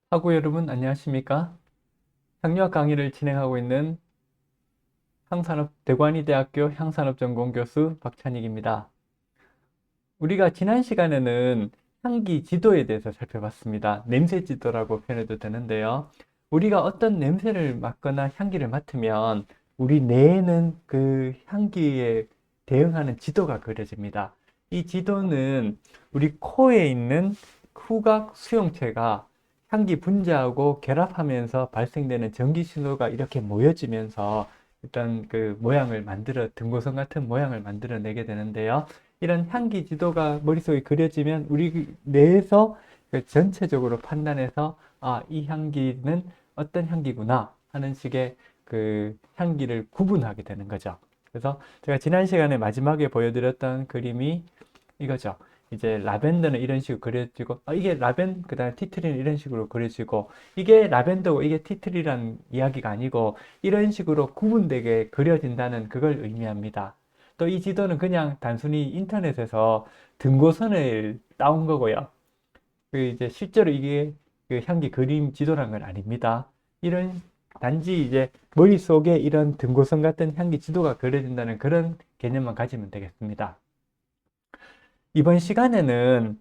하고 여러분 안녕하십니까? 향유학 강의를 진행하고 있는 대관이대학교 향산업전공 교수 박찬익입니다. 우리가 지난 시간에는 향기 지도에 대해서 살펴봤습니다. 냄새 지도라고 표현해도 되는데요. 우리가 어떤 냄새를 맡거나 향기를 맡으면 우리 뇌에는 그 향기에 대응하는 지도가 그려집니다. 이 지도는 우리 코에 있는 후각 수용체가 향기 분자하고 결합하면서 발생되는 전기 신호가 이렇게 모여지면서 일단 그 모양을 등고선 같은 모양을 만들어내게 되는데요. 이런 향기 지도가 머릿속에 그려지면 우리 뇌에서 그 전체적으로 판단해서 이 향기는 어떤 향기구나 하는 식의 그 향기를 구분하게 되는 거죠. 그래서 제가 지난 시간에 마지막에 보여드렸던 그림이 이거죠. 이제 라벤더는 이런 식으로 그려지고 이게 그다음에 티트리는 이런 식으로 그려지고 이게 라벤더고 이게 티트리란 이야기가 아니고 이런 식으로 구분되게 그려진다는 그걸 의미합니다. 또 이 지도는 그냥 단순히 인터넷에서 등고선을 따온 거고요. 그 이제 실제로 이게 그 향기 그림 지도란 건 아닙니다. 이런 단지 이제 머릿속에 이런 등고선 같은 향기 지도가 그려진다는 그런 개념만 가지면 되겠습니다. 이번 시간에는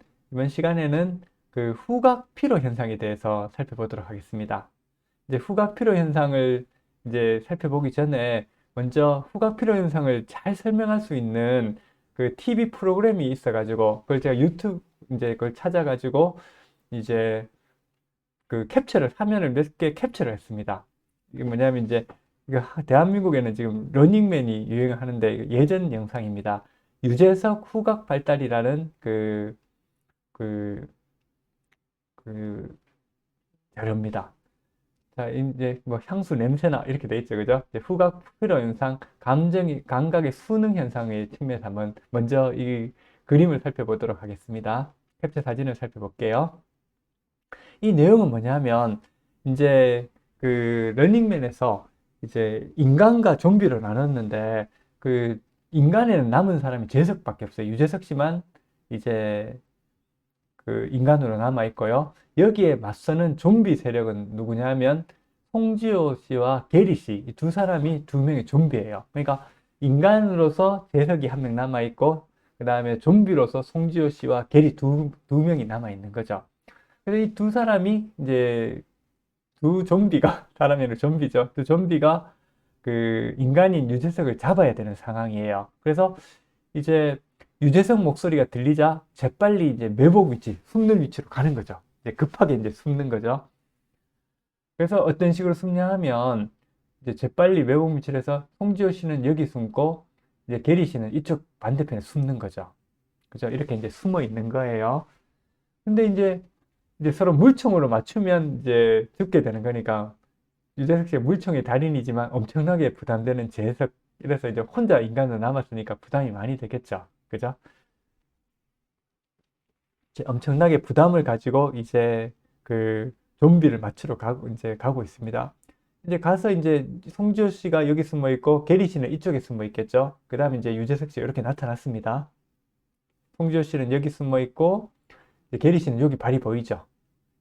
그 후각 피로 현상에 대해서 살펴보도록 하겠습니다. 이제 후각 피로 현상을 이제 살펴보기 전에 먼저 후각 피로 현상을 잘 설명할 수 있는 그 TV 프로그램이 있어가지고 그걸 제가 유튜브 이제 그걸 찾아가지고 이제 그 화면을 몇 개 캡처를 했습니다. 이게 뭐냐면 이제 대한민국에는 지금 러닝맨이 유행하는데 예전 영상입니다. 유재석 후각 발달이라는 그, 그 자료입니다. 자, 이제 뭐 향수 냄새나 이렇게 돼 있죠. 그죠? 이제 후각 필요 현상, 감각의 수능 현상의 측면에서 한번 먼저 이 그림을 살펴보도록 하겠습니다. 캡처 사진을 살펴볼게요. 이 내용은 뭐냐면 이제 그 러닝맨에서 이제 인간과 좀비로 나눴는데 그 인간에는 남은 사람이 재석밖에 없어요. 유재석 씨만 이제 그 인간으로 남아 있고요. 여기에 맞서는 좀비 세력은 누구냐면 송지효 씨와 게리 씨, 이 두 사람이 두 명의 좀비예요. 그러니까 인간으로서 재석이 한 명 남아 있고 그 다음에 좀비로서 송지효 씨와 게리 두 명이 남아 있는 거죠. 그래서 이 두 사람이 이제 두 좀비가 사람이 아니라 좀비죠. 두 좀비가 그 인간인 유재석을 잡아야 되는 상황이에요. 그래서 이제 유재석 목소리가 들리자 재빨리 이제 매복 위치, 숨는 위치로 가는 거죠. 이제 급하게 이제 숨는 거죠. 그래서 어떤 식으로 숨냐 하면 이제 재빨리 매복 위치를 해서 송지효 씨는 여기 숨고 이제 게리 씨는 이쪽 반대편에 숨는 거죠. 그죠? 이렇게 이제 숨어 있는 거예요. 근데 이제 서로 물총으로 맞추면 이제 죽게 되는 거니까 유재석 씨가 물총의 달인이지만 엄청나게 부담되는 재석 이래서 이제 혼자 인간으로 남았으니까 부담이 많이 되겠죠. 그죠? 이제 엄청나게 부담을 가지고 이제 그 좀비를 맞추러 가고 있습니다. 이제 가서 이제 송지효 씨가 여기 숨어 있고 게리 씨는 이쪽에 숨어 있겠죠. 그 다음에 이제 유재석 씨가 이렇게 나타났습니다. 송지효 씨는 여기 숨어 있고 이제 게리 씨는 여기 발이 보이죠.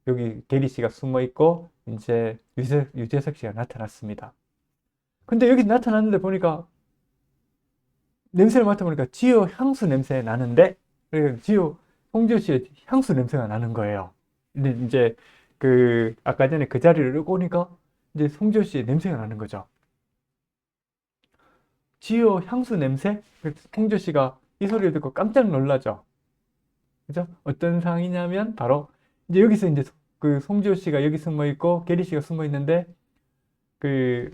여기 게리 씨가 숨어 있고 이제 유재석 씨가 나타났습니다. 근데 여기 나타났는데 보니까 냄새를 맡아보니까 지효 향수 냄새 나는데 송지효 씨의 향수 냄새가 나는 거예요. 근데 이제 그 아까 전에 그 자리를 오니까 이제 송지효 씨의 냄새가 나는 거죠. 지효 향수 냄새? 송지효 씨가 이 소리를 듣고 깜짝 놀라죠. 그죠? 어떤 상황이냐면 바로 이제 여기서 이제 그 송지효 씨가 여기 숨어 있고 게리 씨가 숨어 있는데 그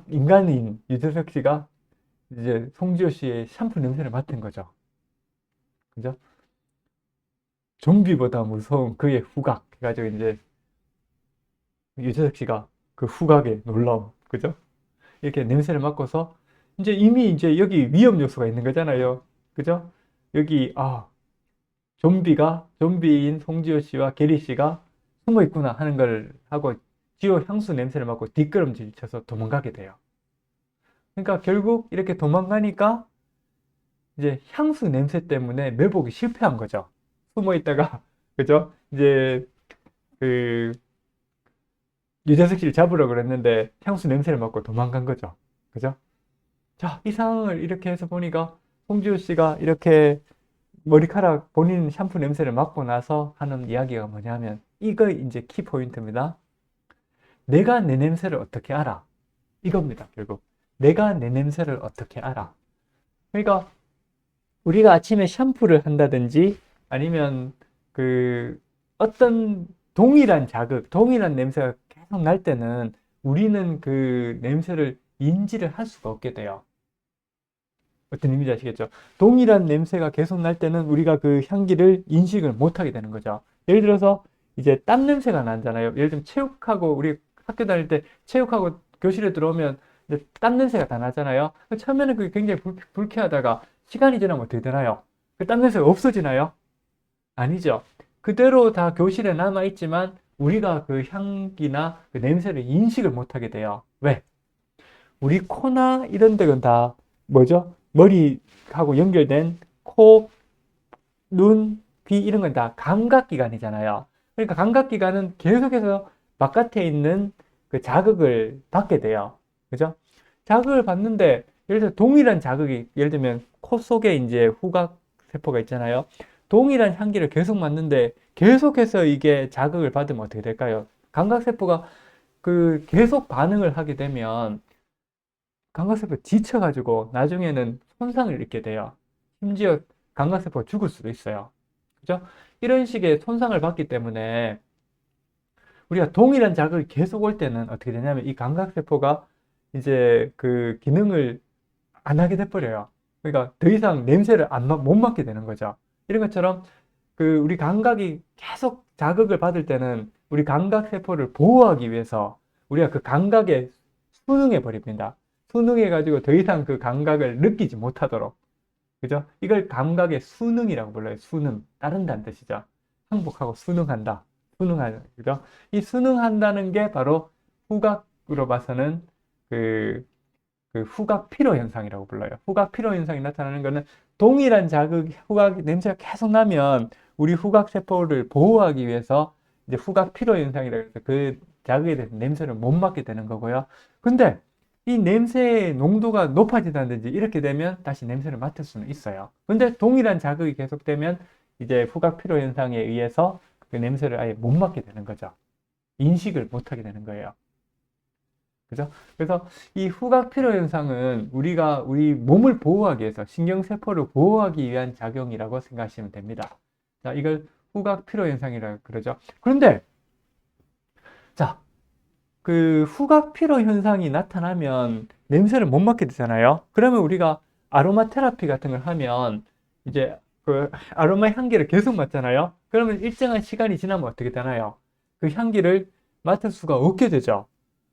인간인 유재석 씨가 이제 송지효 씨의 샴푸 냄새를 맡은 거죠. 그죠? 좀비보다 무서운 그의 후각 해가지고 이제 유재석 씨가 그 후각에 놀라움, 그죠? 이렇게 냄새를 맡고서 이제 이미 이제 여기 위험 요소가 있는 거잖아요, 그죠? 여기 좀비인 송지효 씨와 게리 씨가 숨어 있구나 하는 걸 하고 지효 향수 냄새를 맡고 뒷걸음질 쳐서 도망가게 돼요. 그러니까 결국 이렇게 도망가니까 이제 향수 냄새 때문에 매복이 실패한 거죠. 숨어 있다가 그죠? 이제 그 유재석 씨를 잡으러 그랬는데 향수 냄새를 맡고 도망간 거죠. 그죠? 자, 이 상황을 이렇게 해서 보니까 홍지호 씨가 이렇게 머리카락 본인 샴푸 냄새를 맡고 나서 하는 이야기가 뭐냐면 이거 이제 키 포인트입니다. 내가 내 냄새를 어떻게 알아? 이겁니다, 결국. 내가 내 냄새를 어떻게 알아? 그러니까 우리가 아침에 샴푸를 한다든지 아니면 그 어떤 동일한 자극, 동일한 냄새가 계속 날 때는 우리는 그 냄새를 인지를 할 수가 없게 돼요. 어떤 의미인지 아시겠죠? 동일한 냄새가 계속 날 때는 우리가 그 향기를 인식을 못 하게 되는 거죠. 예를 들어서 이제 땀 냄새가 나잖아요. 예를 들면 체육하고 우리 학교 다닐 때 체육하고 교실에 들어오면 이제 땀 냄새가 다 나잖아요. 처음에는 그게 굉장히 불쾌하다가 시간이 지나면 어떻게 되나요? 그 땀 냄새가 없어지나요? 아니죠. 그대로 다 교실에 남아 있지만 우리가 그 향기나 그 냄새를 인식을 못 하게 돼요. 왜? 우리 코나 이런 데는 다 뭐죠? 머리하고 연결된 코, 눈, 귀 이런 건 다 감각기관이잖아요. 그러니까 감각기관은 계속해서 바깥에 있는 그 자극을 받게 돼요. 그죠? 자극을 받는데 예를 들어 동일한 자극이 예를 들면 코 속에 이제 후각 세포가 있잖아요. 동일한 향기를 계속 맡는데 계속해서 이게 자극을 받으면 어떻게 될까요? 감각 세포가 그 계속 반응을 하게 되면 감각세포 지쳐가지고 나중에는 손상을 입게 돼요. 심지어 감각세포가 죽을 수도 있어요. 그죠? 이런 식의 손상을 받기 때문에 우리가 동일한 자극이 계속 올 때는 어떻게 되냐면 이 감각세포가 이제 그 기능을 안 하게 돼버려요. 그러니까 더 이상 냄새를 못 맡게 되는 거죠. 이런 것처럼 그 우리 감각이 계속 자극을 받을 때는 우리 감각세포를 보호하기 위해서 우리가 그 감각에 순응해 버립니다. 순응해 가지고 더 이상 그 감각을 느끼지 못하도록. 그죠? 이걸 감각의 순응이라고 불러요. 순응. 따른다는 뜻이죠. 항복하고 순응한다. 순응하는, 그죠? 이 순응한다는 게 바로 후각으로 봐서는 그, 그 후각 피로 현상이라고 불러요. 후각 피로 현상이 나타나는 것은 동일한 자극, 후각 냄새가 계속 나면 우리 후각 세포를 보호하기 위해서 이제 후각 피로 현상이라고 해서 그 자극에 대해서 냄새를 못 맡게 되는 거고요. 근데 이 냄새의 농도가 높아진다든지 이렇게 되면 다시 냄새를 맡을 수는 있어요. 근데 동일한 자극이 계속되면 이제 후각 피로 현상에 의해서 그 냄새를 아예 못 맡게 되는 거죠. 인식을 못 하게 되는 거예요. 그죠? 그래서 이 후각 피로 현상은 우리가 우리 몸을 보호하기 위해서 신경세포를 보호하기 위한 작용이라고 생각하시면 됩니다. 자, 이걸 후각 피로 현상이라고 그러죠. 그런데 자, 그 후각 피로 현상이 나타나면 냄새를 못 맡게 되잖아요. 그러면 우리가 아로마 테라피 같은 걸 하면 이제 그 아로마 향기를 계속 맡잖아요. 그러면 일정한 시간이 지나면 어떻게 되나요? 그 향기를 맡을 수가 없게 되죠.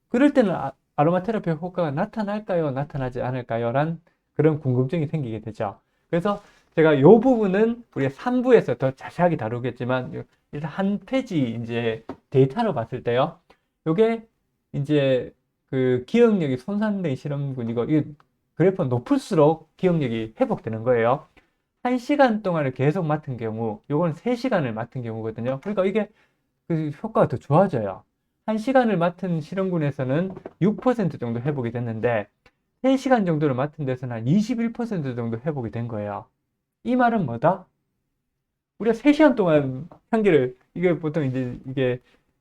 그럴 때는 아로마 테라피 효과가 나타날까요? 나타나지 않을까요? 란 그런 궁금증이 생기게 되죠. 그래서 제가 이 부분은 우리가 3부에서 더 자세하게 다루겠지만 일단 한 페이지 이제 데이터로 봤을 때요. 요게 이제 그 기억력이 손상된 실험군이고 이 그래프 높을수록 기억력이 회복되는 거예요. 1시간 동안을 계속 맡은 경우, 요건 3시간을 맡은 경우거든요. 그러니까 이게 그 효과가 더 좋아져요. 1시간을 맡은 실험군에서는 6% 정도 회복이 됐는데 3시간 정도를 맡은 데서는 한 21% 정도 회복이 된 거예요. 이 말은 뭐다? 우리가 3시간 동안 향기를 이게 보통 이게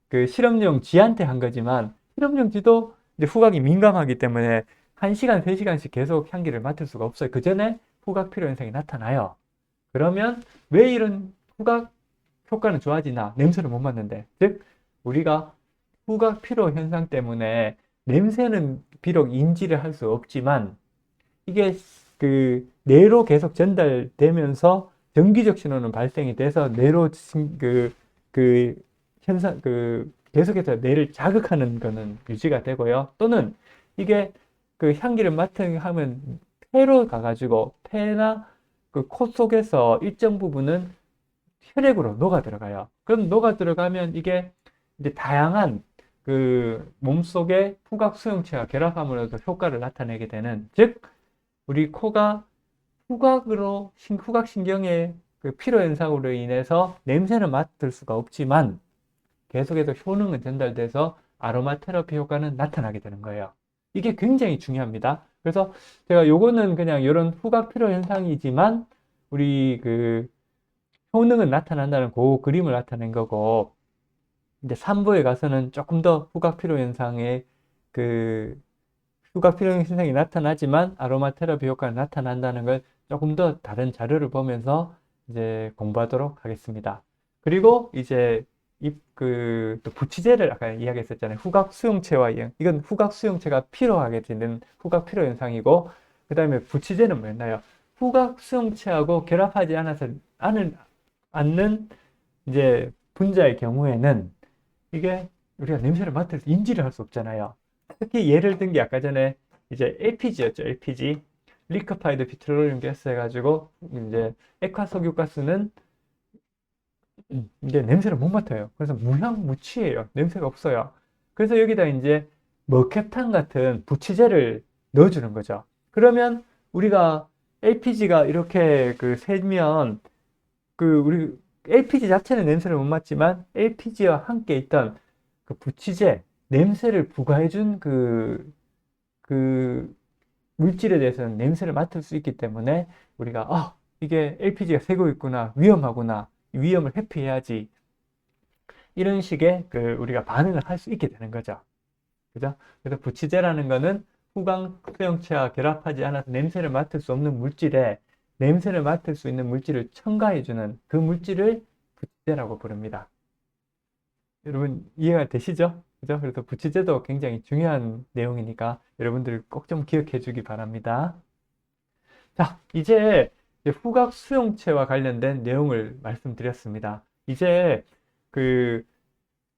그 실험용 쥐한테 한 거지만 실험용 쥐도 이제 후각이 민감하기 때문에 1시간, 3시간씩 계속 향기를 맡을 수가 없어요. 그 전에 후각 필요 현상이 나타나요. 그러면 왜 이런 후각 효과는 좋아지나? 냄새를 못 맡는데. 즉, 우리가 후각 피로 현상 때문에 냄새는 비록 인지를 할 수 없지만 이게 그 뇌로 계속 전달되면서 정기적 신호는 발생이 돼서 뇌로 그 현상 계속해서 뇌를 자극하는 거는 유지가 되고요. 또는 이게 그 향기를 맡은 하면 폐로 가가지고 폐나 그 코 속에서 일정 부분은 혈액으로 녹아 들어가요. 그럼 녹아 들어가면 이게 이제 다양한 그 몸속의 후각 수용체가 결합함으로써 효과를 나타내게 되는, 즉 우리 코가 후각 신경의 그 피로 현상으로 인해서 냄새는 맡을 수가 없지만 계속해서 효능은 전달돼서 아로마 테라피 효과는 나타나게 되는 거예요. 이게 굉장히 중요합니다. 그래서 제가 요거는 그냥 이런 후각 필요 현상이지만 우리 그 효능은 나타난다는 그 그림을 나타낸 거고, 이제 3부에 가서는 조금 더 후각 필요 현상의 그 후각 필요 현상이 나타나지만 아로마 테라피 효과가 나타난다는 걸 조금 더 다른 자료를 보면서 이제 공부하도록 하겠습니다. 그리고 이제 또 부치제를 아까 이야기했었잖아요. 후각 수용체와 이건 후각 수용체가 필요하게 되는 후각 필요 현상이고, 그 다음에 부치제는 뭐였나요? 후각 수용체하고 결합하지 않는 이제 분자의 경우에는 이게 우리가 냄새를 맡아서 인지를 할 수 없잖아요. 특히 예를 든 게 아까 전에 이제 LPG였죠. LPG. 리커파이드 피트롤리움 가스 해가지고 이제 액화석유가스는 이제 냄새를 못 맡아요. 그래서 무향무취해요. 냄새가 없어요. 그래서 여기다 이제 머캡탄 같은 부치제를 넣어주는 거죠. 그러면 우리가 LPG가 이렇게 그 새면 우리 LPG 자체는 냄새를 못 맡지만 LPG와 함께 있던 그 부치제, 냄새를 부과해준 그 물질에 대해서는 냄새를 맡을 수 있기 때문에 우리가 이게 LPG가 새고 있구나, 위험하구나, 위험을 회피해야지, 이런 식의 우리가 반응을 할 수 있게 되는 거죠. 그죠? 그래서 부치제라는 거는 후각 수용체와 결합하지 않아서 냄새를 맡을 수 없는 물질에 냄새를 맡을 수 있는 물질을 첨가해주는 그 물질을 부치제라고 부릅니다. 여러분 이해가 되시죠? 그죠? 그래서 부치제도 굉장히 중요한 내용이니까 여러분들 꼭 좀 기억해 주기 바랍니다. 자, 이제 후각 수용체와 관련된 내용을 말씀드렸습니다. 이제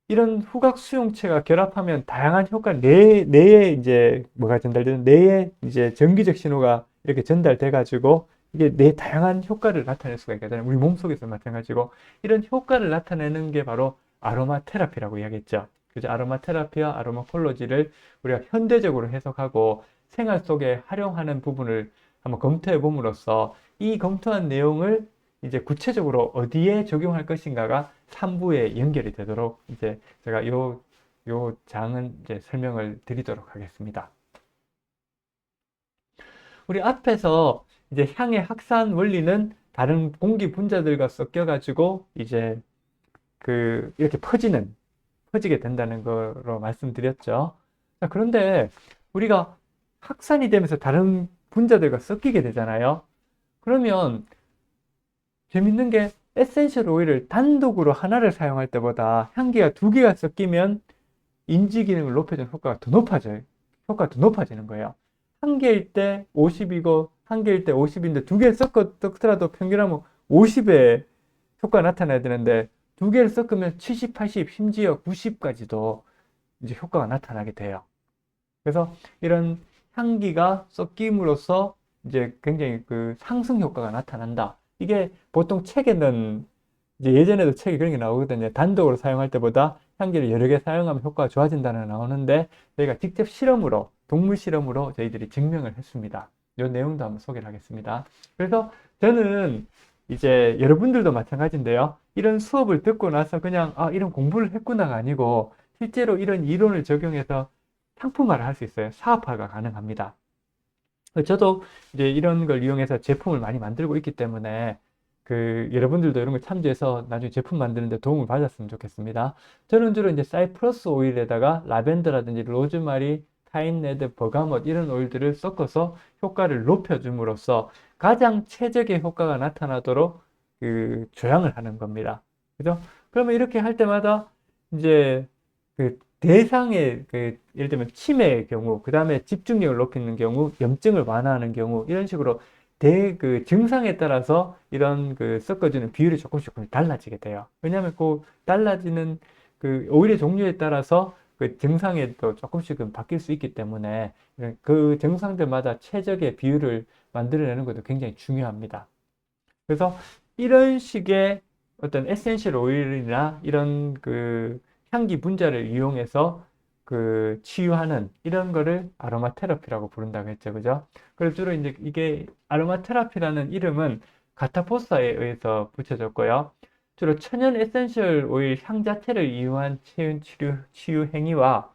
이런 후각 수용체가 결합하면 다양한 효과, 뇌에 이제 뭐가 전달되는, 뇌에 이제 전기적 신호가 이렇게 전달돼 가지고 이게 뇌 다양한 효과를 나타낼 수가 있거든요. 우리 몸속에서 마찬가지고 이런 효과를 나타내는 게 바로 아로마 테라피라고 이야기했죠. 그죠? 아로마 테라피와 아로마콜로지를 우리가 현대적으로 해석하고 생활 속에 활용하는 부분을 한번 검토해 봄으로써 이 검토한 내용을 이제 구체적으로 어디에 적용할 것인가가 3부에 연결이 되도록 이제 제가 요 장은 이제 설명을 드리도록 하겠습니다. 우리 앞에서 이제 향의 확산 원리는 다른 공기 분자들과 섞여 가지고 이제 이렇게 퍼지게 된다는 거로 말씀드렸죠. 자, 그런데 우리가 확산이 되면서 다른 분자들과 섞이게 되잖아요. 그러면 재밌는 게 에센셜 오일을 단독으로 하나를 사용할 때보다 향기가 두 개가 섞이면 인지 기능을 높여주는 효과가 더 높아져요. 효과가 더 높아지는 거예요. 한 개일 때 50이고 한 개일 때 50인데 두 개를 섞더라도 평균하면 50의 효과가 나타나야 되는데 두 개를 섞으면 70, 80, 심지어 90까지도 이제 효과가 나타나게 돼요. 그래서 이런 향기가 섞임으로써 이제 굉장히 상승 효과가 나타난다. 이게 보통 책에는 이제 예전에도 책에 그런 게 나오거든요. 단독으로 사용할 때보다 향기를 여러 개 사용하면 효과가 좋아진다는 게 나오는데 저희가 직접 동물 실험으로 저희들이 증명을 했습니다. 이 내용도 한번 소개를 하겠습니다. 그래서 저는 이제 여러분들도 마찬가지인데요. 이런 수업을 듣고 나서 그냥 이런 공부를 했구나가 아니고 실제로 이런 이론을 적용해서 상품화를 할 수 있어요. 사업화가 가능합니다. 저도 이제 이런 걸 이용해서 제품을 많이 만들고 있기 때문에 여러분들도 이런 걸 참조해서 나중에 제품 만드는 데 도움을 받았으면 좋겠습니다. 저는 주로 이제 사이프러스 오일에다가 라벤더라든지 로즈마리, 타임레드, 버가못 이런 오일들을 섞어서 효과를 높여줌으로써 가장 최적의 효과가 나타나도록 조향을 하는 겁니다. 그죠? 그러면 이렇게 할 때마다 이제 대상의 예를 들면 치매의 경우, 그 다음에 집중력을 높이는 경우, 염증을 완화하는 경우 이런 식으로 증상에 따라서 이런 섞어주는 비율이 조금씩 달라지게 돼요. 왜냐하면 달라지는 오일의 종류에 따라서 증상에 또 조금씩은 바뀔 수 있기 때문에 그 증상들마다 최적의 비율을 만들어내는 것도 굉장히 중요합니다. 그래서 이런 식의 어떤 에센셜 오일이나 이런 향기 분자를 이용해서 치유하는 이런 거를 아로마 테라피라고 부른다고 했죠. 그죠? 그래서 주로 이제 이게 아로마 테라피라는 이름은 가타포사에 의해서 붙여졌고요. 주로 천연 에센셜 오일 향 자체를 이용한 치유 행위와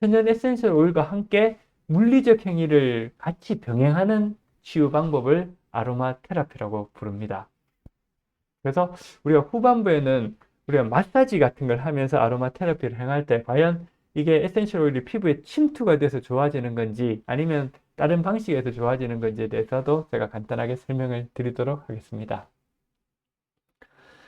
천연 에센셜 오일과 함께 물리적 행위를 같이 병행하는 치유 방법을 아로마 테라피라고 부릅니다. 그래서 우리가 후반부에는 우리가 마사지 같은 걸 하면서 아로마 테라피를 행할 때 과연 이게 에센셜 오일이 피부에 침투가 돼서 좋아지는 건지 아니면 다른 방식에서 좋아지는 건지에 대해서도 제가 간단하게 설명을 드리도록 하겠습니다.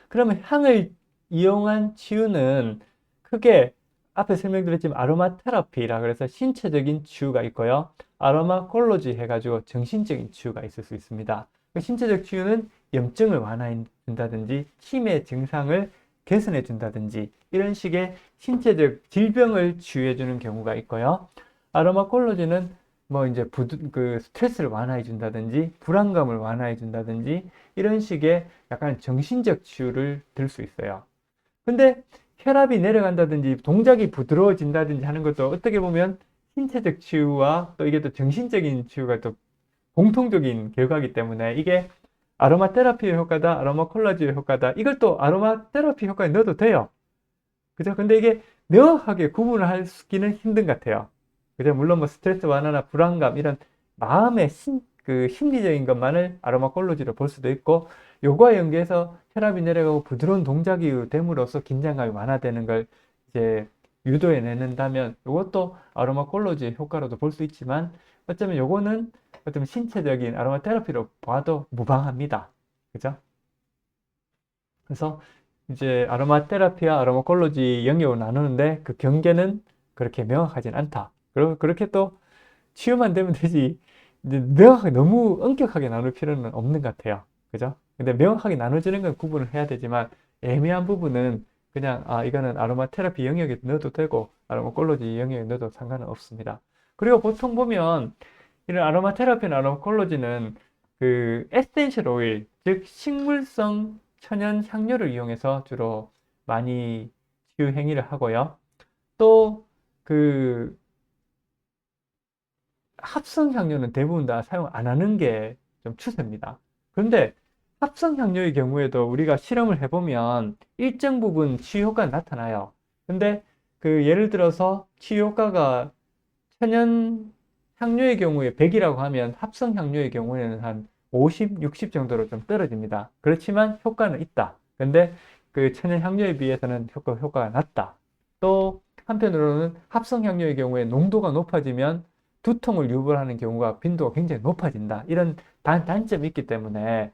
그러면 향을 이용한 치유는 크게 앞에 설명드렸지만 아로마 테라피라 그래서 신체적인 치유가 있고요. 아로마 콜로지 해가지고 정신적인 치유가 있을 수 있습니다. 신체적 치유는 염증을 완화해 준다든지 치매 증상을 개선해 준다든지 이런 식의 신체적 질병을 치유해 주는 경우가 있고요. 아로마 콜로지는 뭐 이제 스트레스를 완화해 준다든지 불안감을 완화해 준다든지 이런 식의 약간 정신적 치유를 들 수 있어요. 근데 혈압이 내려간다든지 동작이 부드러워진다든지 하는 것도 어떻게 보면 신체적 치유와 또 이게 또 정신적인 치유가 또 공통적인 결과이기 때문에 이게 아로마 테라피의 효과다, 아로마 콜라지의 효과다. 이걸 또 아로마 테라피 효과에 넣어도 돼요. 그죠? 근데 이게 명확하게 구분을 하기는 힘든 것 같아요. 그죠? 물론 뭐 스트레스 완화나 불안감 이런 마음의 심리적인 것만을 아로마 콜로지로 볼 수도 있고 요거와 연계해서 혈압이 내려가고 부드러운 동작이 됨으로써 긴장감이 완화되는 걸 이제 유도해 내는다면 이것도 아로마 콜로지의 효과로도 볼 수 있지만 어쩌면 요거는 어떤 신체적인 아로마 테라피로 봐도 무방합니다. 그죠? 그래서 이제 아로마 테라피와 아로마 콜로지 영역을 나누는데 그 경계는 그렇게 명확하진 않다. 그리고 그렇게 또 치유만 되면 되지. 이제 명확하게 너무 엄격하게 나눌 필요는 없는 것 같아요. 그죠? 근데 명확하게 나눠지는 건 구분을 해야 되지만 애매한 부분은 그냥 이거는 아로마 테라피 영역에 넣어도 되고 아로마 콜로지 영역에 넣어도 상관은 없습니다. 그리고 보통 보면 이런 아로마 테라피나 아로마 콜로지는 그 에센셜 오일, 즉 식물성 천연 향료를 이용해서 주로 많이 치유 행위를 하고요. 또 그 합성 향료는 대부분 다 사용 안 하는 게 좀 추세입니다. 그런데 합성 향료의 경우에도 우리가 실험을 해보면 일정 부분 치유 효과가 나타나요. 근데 그 예를 들어서 치유 효과가 천연 향료의 경우에 100이라고 하면 합성 향료의 경우에는 한 50, 60 정도로 좀 떨어집니다. 그렇지만 효과는 있다. 근데 그 천연 향료에 비해서는 효과가 낮다. 또 한편으로는 합성 향료의 경우에 농도가 높아지면 두통을 유발하는 경우가 빈도가 굉장히 높아진다. 이런 단점이 있기 때문에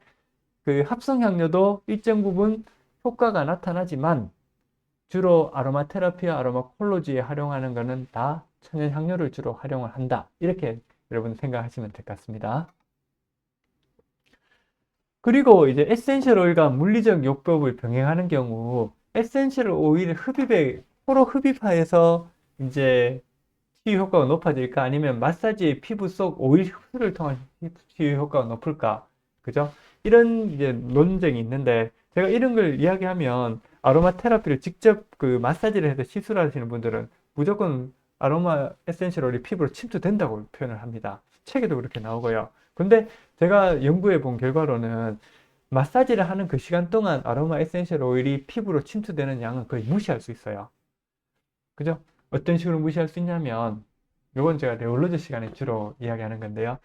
그 합성 향료도 일정 부분 효과가 나타나지만 주로 아로마 테라피와 아로마 콜로지에 활용하는 것은 다 천연 향료를 주로 활용을 한다. 이렇게 여러분 생각하시면 될 것 같습니다. 그리고 이제 에센셜 오일과 물리적 요법을 병행하는 경우 에센셜 오일 흡입에 서로 흡입하여서 이제 치유 효과가 높아질까? 아니면 마사지 피부 속 오일 흡수를 통한 치유 효과가 높을까? 그죠? 이런 이제 논쟁이 있는데 제가 이런 걸 이야기하면 아로마 테라피를 직접 그 마사지를 해서 시술하시는 분들은 무조건 아로마 에센셜 오일이 피부로 침투된다고 표현을 합니다. 책에도 그렇게 나오고요. 근데 제가 연구해 본 결과로는 마사지를 하는 그 시간 동안 아로마 에센셜 오일이 피부로 침투되는 양은 거의 무시할 수 있어요. 그죠? 어떤 식으로 무시할 수 있냐면 이건 제가 네올로지 시간에 주로 이야기하는 건데요.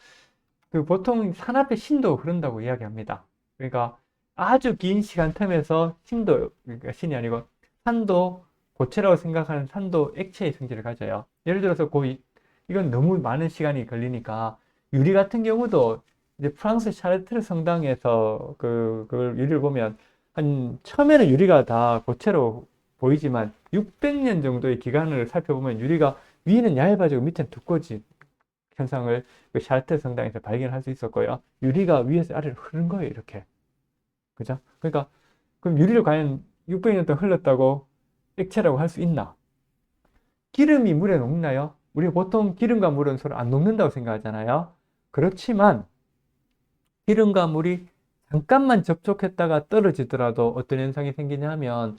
그 보통 산압의 신도 흐른다고 이야기합니다. 그러니까 아주 긴 시간 텀에서 신도, 그러니까 신이 아니고 산도, 고체라고 생각하는 산도 액체의 성질을 가져요. 예를 들어서 이건 너무 많은 시간이 걸리니까 유리 같은 경우도 이제 프랑스 샤르트르 성당에서 그걸 유리를 보면 처음에는 유리가 다 고체로 보이지만 600년 정도의 기간을 살펴보면 유리가 위는 얇아지고 밑에는 두꺼워진 현상을 그 샤르트 성당에서 발견할 수 있었고요. 유리가 위에서 아래로 흐른 거예요, 이렇게. 그죠? 그러니까 그럼 유리를 과연 600년 동안 흘렀다고 액체라고 할 수 있나? 기름이 물에 녹나요? 우리가 보통 기름과 물은 서로 안 녹는다고 생각하잖아요. 그렇지만 기름과 물이 잠깐만 접촉했다가 떨어지더라도 어떤 현상이 생기냐면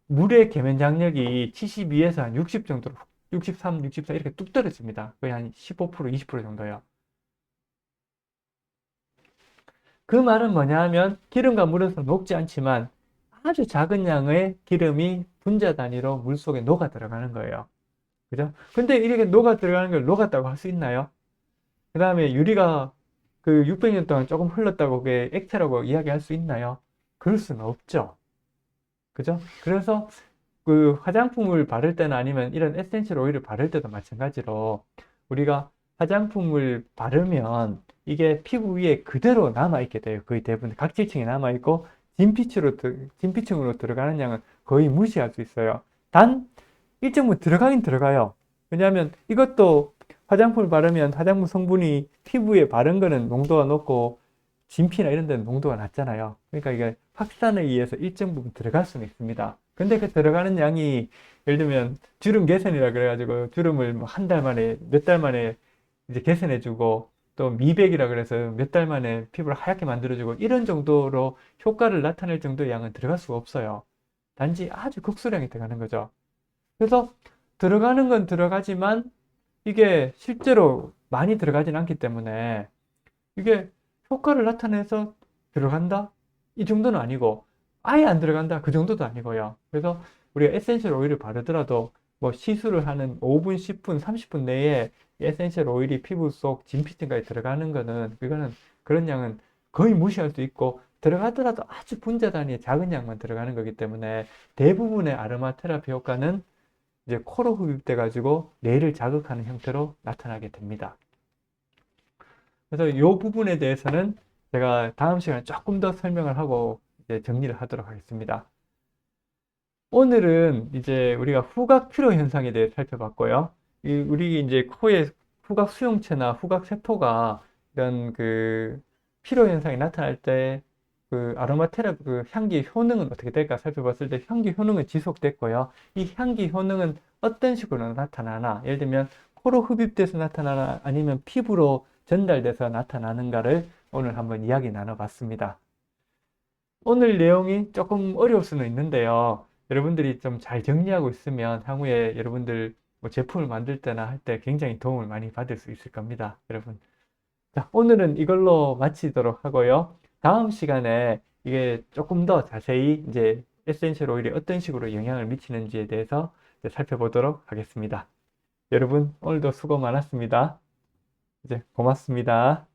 물의 계면 장력이 72에서 한 60 정도로 63, 64 이렇게 뚝 떨어집니다. 거의 한 15%, 20% 정도요. 그 말은 뭐냐 하면 기름과 물은 서로 녹지 않지만 아주 작은 양의 기름이 분자 단위로 물 속에 녹아 들어가는 거예요. 그죠? 근데 이렇게 녹아 들어가는 걸 녹았다고 할 수 있나요? 그 다음에 유리가 그 600년 동안 조금 흘렀다고 그게 액체라고 이야기할 수 있나요? 그럴 수는 없죠. 그죠? 그래서 그 화장품을 바를 때나 아니면 이런 에센셜 오일을 바를 때도 마찬가지로 우리가 화장품을 바르면 이게 피부 위에 그대로 남아있게 돼요. 거의 대부분 각질층이 남아있고 진피층으로 들어가는 양은 거의 무시할 수 있어요. 단 일정 부분 들어가긴 들어가요. 왜냐하면 이것도 화장품을 바르면 화장품 성분이 피부에 바른 거는 농도가 높고 진피나 이런 데는 농도가 낮잖아요. 그러니까 이게 확산에 의해서 일정 부분 들어갈 수는 있습니다. 근데 그 들어가는 양이 예를 들면 주름 개선이라 그래가지고 주름을 뭐 한 달 만에 몇 달 만에 이제 개선해주고 또 미백이라 그래서 몇 달 만에 피부를 하얗게 만들어주고 이런 정도로 효과를 나타낼 정도의 양은 들어갈 수가 없어요. 단지 아주 극소량이 들어가는 거죠. 그래서 들어가는 건 들어가지만 이게 실제로 많이 들어가진 않기 때문에 이게 효과를 나타내서 들어간다? 이 정도는 아니고 아예 안 들어간다? 그 정도도 아니고요. 그래서 우리가 에센셜 오일을 바르더라도 뭐 시술을 하는 5분, 10분, 30분 내에 에센셜 오일이 피부 속 진피층까지 들어가는 거는 그거는 그런 양은 거의 무시할 수 있고 들어가더라도 아주 분자 단위의 작은 양만 들어가는 거기 때문에 대부분의 아로마 테라피 효과는 이제 코로 흡입돼 가지고 뇌를 자극하는 형태로 나타나게 됩니다. 그래서 이 부분에 대해서는 제가 다음 시간에 조금 더 설명을 하고 이제 정리를 하도록 하겠습니다. 오늘은 이제 우리가 후각 피로 현상에 대해 살펴봤고요. 우리 이제 코의 후각 수용체나 후각 세포가 이런 그 피로 현상이 나타날 때 그 아로마 테라피 그 향기 효능은 어떻게 될까 살펴봤을 때 향기 효능은 지속됐고요. 이 향기 효능은 어떤 식으로 나타나나 예를 들면 코로 흡입돼서 나타나나 아니면 피부로 전달돼서 나타나는가를 오늘 한번 이야기 나눠봤습니다. 오늘 내용이 조금 어려울 수는 있는데요. 여러분들이 좀 잘 정리하고 있으면 향후에 여러분들 뭐 제품을 만들 때나 할 때 굉장히 도움을 많이 받을 수 있을 겁니다. 여러분. 자, 오늘은 이걸로 마치도록 하고요. 다음 시간에 이게 조금 더 자세히 이제 에센셜 오일이 어떤 식으로 영향을 미치는지에 대해서 살펴보도록 하겠습니다. 여러분, 오늘도 수고 많았습니다. 이제 고맙습니다.